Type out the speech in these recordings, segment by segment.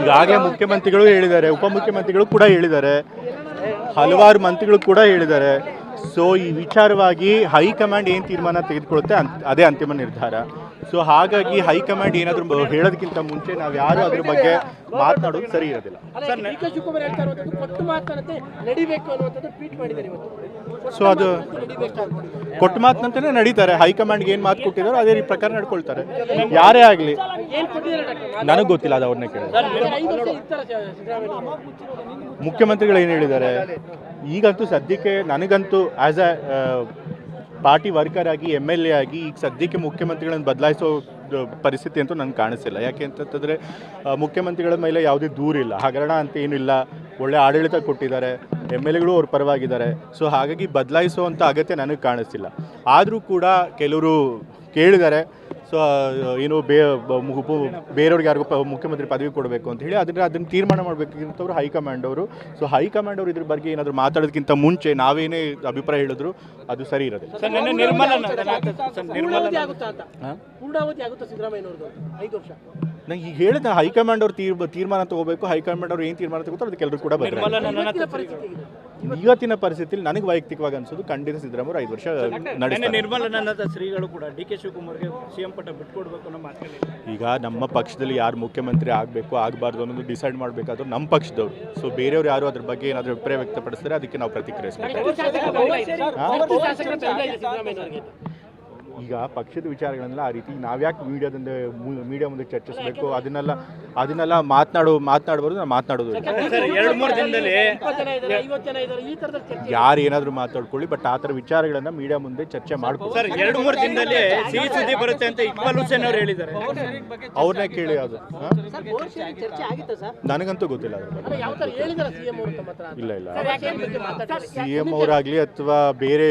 ಈಗಾಗಲೇ ಮುಖ್ಯಮಂತ್ರಿಗಳು ಹೇಳಿದ್ದಾರೆ, ಉಪಮುಖ್ಯಮಂತ್ರಿಗಳು ಕೂಡ ಹೇಳಿದ್ದಾರೆ, ಹಲವಾರು ಮಂತ್ರಿಗಳು ಕೂಡ ಹೇಳಿದ್ದಾರೆ. ಸೊ ಈ ವಿಚಾರವಾಗಿ ಹೈಕಮಾಂಡ್ ಏನು ತೀರ್ಮಾನ ತೆಗೆದುಕೊಳ್ಳುತ್ತೆ ಅದೇ ಅಂತಿಮ ನಿರ್ಧಾರ. ಸೊ ಹಾಗಾಗಿ ಹೈಕಮಾಂಡ್ ಏನಾದರೂ ಹೇಳೋದಕ್ಕಿಂತ ಮುಂಚೆ ನಾವು ಯಾರು ಅದ್ರ ಬಗ್ಗೆ ಮಾತನಾಡೋದು ಸರಿ ಇರೋದಿಲ್ಲ. ಸೊ ಅದು ಕೊಟ್ಟ ಮಾತಿನಂತಲೇ ನಡೀತಾರೆ. ಹೈಕಮಾಂಡ್ಗೆ ಏನು ಮಾತು ಕೊಟ್ಟಿದ್ದಾರೋ ಅದೇ ಪ್ರಕಾರ ನಡ್ಕೊಳ್ತಾರೆ, ಯಾರೇ ಆಗಲಿ. ನನಗೆ ಗೊತ್ತಿಲ್ಲ, ಅದು ಅವ್ರನ್ನೇ ಕೇಳಿ. ಮುಖ್ಯಮಂತ್ರಿಗಳು ಏನು ಹೇಳಿದ್ದಾರೆ ಈಗಂತೂ ಸದ್ಯಕ್ಕೆ ನನಗಂತೂ ಆ್ಯಸ್ ಎ ಪಾರ್ಟಿ ವರ್ಕರ್ ಆಗಿ MLA ಆಗಿ ಈಗ ಸದ್ಯಕ್ಕೆ ಮುಖ್ಯಮಂತ್ರಿಗಳನ್ನು ಬದಲಾಯಿಸೋ ಪರಿಸ್ಥಿತಿ ಅಂತೂ ನನಗೆ ಕಾಣಿಸಿಲ್ಲ. ಯಾಕೆ ಅಂತಂತಂದರೆ ಮುಖ್ಯಮಂತ್ರಿಗಳ ಮೇಲೆ ಯಾವುದೇ ದೂರಿಲ್ಲ, ಹಗರಣ ಅಂತ ಏನಿಲ್ಲ, ಒಳ್ಳೆ ಆಡಳಿತ ಕೊಟ್ಟಿದ್ದಾರೆ, MLAಗಳು ಅವ್ರ ಪರವಾಗಿದ್ದಾರೆ. ಸೊ ಹಾಗಾಗಿ ಬದಲಾಯಿಸುವಂಥ ಅಗತ್ಯ ನನಗೆ ಕಾಣಿಸ್ತಿಲ್ಲ. ಆದರೂ ಕೂಡ ಕೆಲವರು ಕೇಳಿದ್ದಾರೆ, ಸೊ ಏನು ಬೇರೆಯವ್ರಿಗೆ ಯಾರಿಗೂ ಮುಖ್ಯಮಂತ್ರಿ ಪದವಿ ಕೊಡಬೇಕು ಅಂತ ಹೇಳಿ ಅದನ್ನು ತೀರ್ಮಾನ ಮಾಡಬೇಕಿಂತವ್ರು ಹೈಕಮಾಂಡ್ ಅವರು. ಸೊ ಹೈಕಮಾಂಡ್ ಅವರು ಇದ್ರ ಬಗ್ಗೆ ಏನಾದರೂ ಮಾತಾಡೋದಕ್ಕಿಂತ ಮುಂಚೆ ನಾವೇನೇ ಅಭಿಪ್ರಾಯ ಹೇಳಿದ್ರು ಅದು ಸರಿ ಇರೋದಿಲ್ಲ. ನಂಗೆ ಈಗ ಹೇಳಿದ ಹೈಕಮಾಂಡ್ ಅವ್ರು ತೀರ್ಮಾನ ತಗೋಬೇಕು. ಹೈಕಮಾಂಡ್ ಅವ್ರು ಏನು ತೀರ್ಮಾನ ತಗೋತಾರೆ ಅದಕ್ಕೆ ಎಲ್ಲರೂ ಕೂಡ ಇವತ್ತಿನ ಪರಿಸ್ಥಿತಿಯಲ್ಲಿ ನನಗೆ ವೈಯಕ್ತಿಕವಾಗಿ ಅನ್ಸೋದು ಖಂಡಿತ ಸಿದ್ದರಾಮಯ್ಯ 5 ವರ್ಷ ನಡೆಸ್ತಾರೆ. ನಿರ್ಮಲಾನಂದ ಶ್ರೀಗಳು ಕೂಡ DK ಶಿವಕುಮಾರ್ಗೆ CM ಪಟ್ಟ ಬಿಟ್ಕೊಡ್ಬೇಕು ಅನ್ನೋ ಮಾತು. ಈಗ ನಮ್ಮ ಪಕ್ಷದಲ್ಲಿ ಯಾರು ಮುಖ್ಯಮಂತ್ರಿ ಆಗಬೇಕು ಆಗಬಾರ್ದು ಅನ್ನೋದು ಡಿಸೈಡ್ ಮಾಡಬೇಕಾದ್ರು ನಮ್ಮ ಪಕ್ಷದವರು. ಸೊ ಬೇರೆಯವ್ರು ಯಾರು ಅದ್ರ ಬಗ್ಗೆ ಏನಾದರೂ ಅಭಿಪ್ರಾಯ ವ್ಯಕ್ತಪಡಿಸಿದ್ರೆ ಅದಕ್ಕೆ ನಾವು ಪ್ರತಿಕ್ರಿಯಿಸಬೇಕು. ಈಗ ಪಕ್ಷದ ವಿಚಾರಗಳನ್ನೆಲ್ಲ ಆ ರೀತಿ ನಾವ್ಯಾಕೆ ಮೀಡಿಯಾ ಮುಂದೆ ಚರ್ಚಿಸಬೇಕು, ಅದನ್ನೆಲ್ಲ ಮಾತನಾಡಬಾರ್ದು. ನಾವು ಮಾತನಾಡೋದು ಯಾರು ಏನಾದರೂ ಮಾತಾಡ್ಕೊಳ್ಳಿ, ಬಟ್ ಆ ಥರ ವಿಚಾರಗಳನ್ನ ಮೀಡಿಯಾ ಮುಂದೆ ಚರ್ಚೆ ಮಾಡ್ಕೊಳ್ಳಿ. 2-3 ದಿನದಲ್ಲಿ ಸಿಹಿ ಸುದ್ದಿ ಬರುತ್ತೆ ಅಂತ ಇಕ್ಬಾಲ್ ಹುಸೇನ್ ಅವರು ಹೇಳಿದ್ದಾರೆ. ಅವ್ರನ್ನೇ ಕೇಳಿ. ಅದು ನನಗಂತೂ ಗೊತ್ತಿಲ್ಲ ಅದ್ರ ಬಗ್ಗೆ. ಇಲ್ಲ CM ಅವರಾಗಲಿ ಅಥವಾ ಬೇರೆ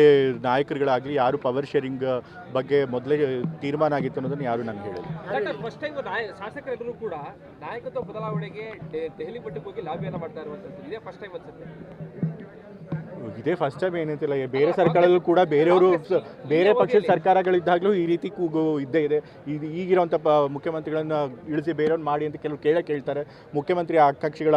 ನಾಯಕರುಗಳಾಗಲಿ ಯಾರು ಪವರ್ ಶೇರಿಂಗ್ ಬಗ್ಗೆ ಮೊದಲೇ ತೀರ್ಮಾನ ಆಗಿತ್ತು ಅನ್ನೋದನ್ನು ಯಾರು ನನಗೆ ಹೇಳಿಲ್ಲ. ಫಸ್ಟ್ ಟೈಮ್ ಶಾಸಕರೆಲ್ಲರೂ ಕೂಡ ನಾಯಕತ್ವ ಬದಲಾವಣೆಗೆ ದೆಹಲಿ ಮಟ್ಟಕ್ಕೆ ಹೋಗಿ ಲಾಬಿಯನ್ನು ಮಾಡ್ತಾ ಇರುವಂಥದ್ದು ಇದೇ ಫಸ್ಟ್ ಟೈಮ್ ಅನ್ಸುತ್ತೆ. ಇದೇ ಫಸ್ಟ್ ಟೈಮ್ ಏನಂತಿಲ್ಲ, ಬೇರೆ ಸರ್ಕಾರದಲ್ಲೂ ಕೂಡ ಬೇರೆ ಪಕ್ಷದ ಸರ್ಕಾರಗಳಿದ್ದಾಗಲೂ ಈ ರೀತಿ ಕೂಗು ಇದ್ದೇ ಇದೆ. ಈಗಿರುವಂಥ ಮುಖ್ಯಮಂತ್ರಿಗಳನ್ನ ಇಳಿಸಿ ಬೇರೆಯವ್ರು ಮಾಡಿ ಅಂತ ಕೆಲವು ಕೇಳ್ತಾರೆ. ಮುಖ್ಯಮಂತ್ರಿ ಆಕಾಂಕ್ಷಿಗಳ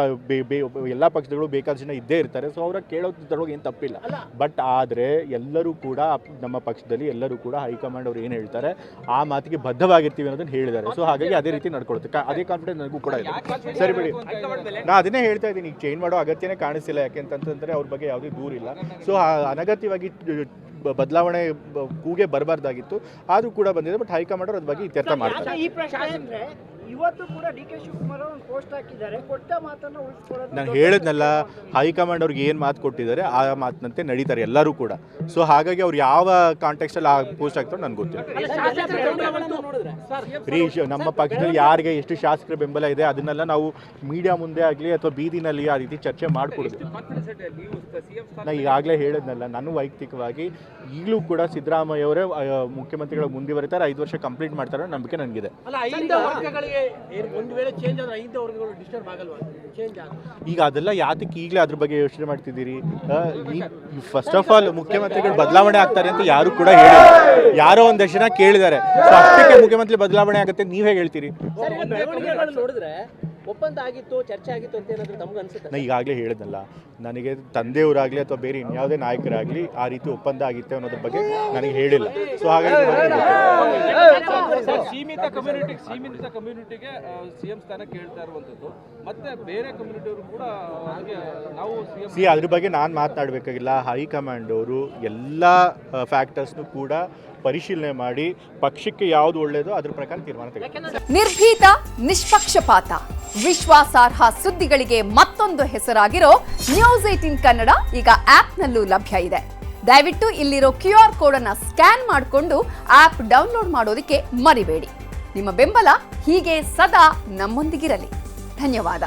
ಎಲ್ಲ ಪಕ್ಷಗಳು ಬೇಕಾದ ಜನ ಇದ್ದೇ ಇರ್ತಾರೆ. ಸೊ ಅವ್ರ ಕೇಳೋದ್ರೊಳಗೆ ಏನು ತಪ್ಪಿಲ್ಲ. ಬಟ್ ಆದರೆ ಎಲ್ಲರೂ ಕೂಡ ನಮ್ಮ ಪಕ್ಷದಲ್ಲಿ ಎಲ್ಲರೂ ಕೂಡ ಹೈಕಮಾಂಡ್ ಅವ್ರು ಏನು ಹೇಳ್ತಾರೆ ಆ ಮಾತಿಗೆ ಬದ್ಧವಾಗಿರ್ತೀವಿ ಅನ್ನೋದನ್ನು ಹೇಳಿದ್ದಾರೆ. ಸೊ ಹಾಗಾಗಿ ಅದೇ ರೀತಿ ನಡ್ಕೊಳುತ್ತೆ. ಅದೇ ಕಾನ್ಫಿಡೆನ್ಸ್ ನನಗೂ ಕೂಡ ಇದೆ. ಸರಿ ಬಿಡಿ, ನಾನು ಅದನ್ನೇ ಹೇಳ್ತಾ ಇದ್ದೀನಿ. ಈಗ ಚೇಂಜ್ ಮಾಡೋ ಅಗತ್ಯನೇ ಕಾಣಿಸ್ತಿಲ್ಲ. ಯಾಕೆಂತಂದರೆ ಅವ್ರ ಬಗ್ಗೆ ಯಾವುದೇ ದೂರ ಇಲ್ಲ. ಸೊ ಅನಗತ್ಯವಾಗಿ ಬದಲಾವಣೆ ಕೂಗೆ ಬರಬಾರ್ದಾಗಿತ್ತು, ಆದರೂ ಕೂಡ ಬಂದಿದೆ. ಬಟ್ ಹೈಕಮಾಂಡ್ ಅದ್ರ ಬಗ್ಗೆ ಇತ್ಯರ್ಥ ಮಾಡ್ತಾರೆ. ಇವತ್ತು ಕೂಡ DK ಶಿವಕುಮಾರ್ ಒಂದು ಪೋಸ್ಟ್ ಹಾಕಿದ್ದಾರೆ, ಕೊಟ್ಟ ಮಾತನ್ನು ಉಳಿಸ್ಕೊಳ್ಳೋದು. ನಾನು ಹೇಳಿದ್ನಲ್ಲ, ಹೈಕಮಾಂಡ್ ಅವ್ರಿಗೆ ಏನು ಮಾತು ಕೊಟ್ಟಿದ್ದಾರೆ ಆ ಮಾತಿನಂತೆ ನಡೀತಾರೆ ಎಲ್ಲರೂ ಕೂಡ. ಸೊ ಹಾಗಾಗಿ ಅವ್ರು ಯಾವ ಕಾಂಟೆಕ್ಸ್ಟಲ್ಲಿ ಆ ಪೋಸ್ಟ್ ಹಾಕ್ತಾರೆ ನನಗೆ ಗೊತ್ತಿಲ್ಲ. ನಮ್ಮ ಪಕ್ಷದಲ್ಲಿ ಯಾರಿಗೆ ಎಷ್ಟು ಶಾಸಕರ ಬೆಂಬಲ ಇದೆ ಅದನ್ನೆಲ್ಲ ನಾವು ಮೀಡಿಯಾ ಮುಂದೆ ಆಗಲಿ ಅಥವಾ ಬೀದಿನಲ್ಲಿ ಆ ರೀತಿ ಚರ್ಚೆ ಮಾಡಿಕೊಡೋದು. ನಾನು ಈಗಾಗಲೇ ಹೇಳಿದ್ನಲ್ಲ, ನಾನು ವೈಯಕ್ತಿಕವಾಗಿ ಈಗಲೂ ಕೂಡ ಸಿದ್ದರಾಮಯ್ಯ ಅವರೇ ಮುಖ್ಯಮಂತ್ರಿಗಳು ಮುಂದುವರಿತಾರೆ, 5 ವರ್ಷ ಕಂಪ್ಲೀಟ್ ಮಾಡ್ತಾರೆ ನಂಬಿಕೆ ನನಗಿದೆ. ಈಗ ಅದೆಲ್ಲ ಯಾತಕ್ಕೆ ಈಗಲೇ ಅದ್ರ ಬಗ್ಗೆ ಯೋಚನೆ ಮಾಡ್ತಿದ್ದೀರಿ? ಫಸ್ಟ್ ಆಫ್ ಆಲ್ ಮುಖ್ಯಮಂತ್ರಿಗಳು ಬದಲಾವಣೆ ಆಗ್ತಾರೆ ಅಂತ ಯಾರು ಕೂಡ ಹೇಳಿಲ್ಲ. ಯಾರೋ ಒಂದಷ್ಟು ಜನ ಕೇಳಿದ್ದಾರೆ. ಸೊ ಅಷ್ಟಕ್ಕೆ ಮುಖ್ಯಮಂತ್ರಿ ಬದಲಾವಣೆ ಆಗುತ್ತೆ ನೀವು ಹೇಗೆ ಹೇಳ್ತೀರಿ? ನೋಡಿದ್ರೆ ಒಪ್ಪಂದ ಆಗಿತ್ತು, ಚರ್ಚೆ ಆಗಿತ್ತು ಅಂತ ಏನಾದರೂ ನಮ್ಗೆ ಅನ್ಸುತ್ತೆ? ನಾನು ಈಗಾಗಲೇ ಹೇಳಿದ್ನಲ್ಲ, ನನಗೆ ತಂದೆಯವರಾಗಲಿ ಅಥವಾ ಬೇರೆ ಇನ್ಯಾವುದೇ ನಾಯಕರಾಗಲಿ ಆ ರೀತಿ ಒಪ್ಪಂದ ಆಗಿತ್ತೆ ಅನ್ನೋದ್ರ ಬಗ್ಗೆ ನನಗೆ ಹೇಳಿಲ್ಲ. ಸೊ ಹಾಗಾಗಿ ಸೀಮಿತ ಕಮ್ಯುನಿಟಿಗೆ CM ಸ್ಥಾನ ಕೇಳ್ತಾ ಇರುವಂಥದ್ದು, ಮತ್ತೆ ಬೇರೆ ಕಮ್ಯುನಿಟಿಯವರು ಕೂಡ ನಾವು ಅದ್ರ ಬಗ್ಗೆ ನಾನು ಮಾತನಾಡಬೇಕಾಗಿಲ್ಲ. ಹೈಕಮಾಂಡ್ ಅವರು ಎಲ್ಲ ಫ್ಯಾಕ್ಟರ್ಸ್ನು ಕೂಡ ಪರಿಶೀಲನೆ ಮಾಡಿ ಪಕ್ಷಕ್ಕೆ ಯಾವುದು ಒಳ್ಳೆಯದೋ ಅದ್ರ ಪ್ರಕಾರ ತೀರ್ಮಾನ ತೆಗೆದುಕೊಳ್ಳಿ. ನಿರ್ಭೀತ, ನಿಷ್ಪಕ್ಷಪಾತ, ವಿಶ್ವಾಸಾರ್ಹ ಸುದ್ದಿಗಳಿಗೆ ಮತ್ತೊಂದು ಹೆಸರಾಗಿರೋ ನ್ಯೂಸ್ 18 ಕನ್ನಡ ಈಗ ಆಪ್ನಲ್ಲೂ ಲಭ್ಯ ಇದೆ. ದಯವಿಟ್ಟು ಇಲ್ಲಿರೋ QR ಕೋಡ್ ಅನ್ನು ಸ್ಕ್ಯಾನ್ ಮಾಡಿಕೊಂಡು ಆಪ್ ಡೌನ್ಲೋಡ್ ಮಾಡೋದಕ್ಕೆ ಮರಿಬೇಡಿ. ನಿಮ್ಮ ಬೆಂಬಲ ಹೀಗೆ ಸದಾ ನಮ್ಮೊಂದಿಗಿರಲಿ. ಧನ್ಯವಾದ.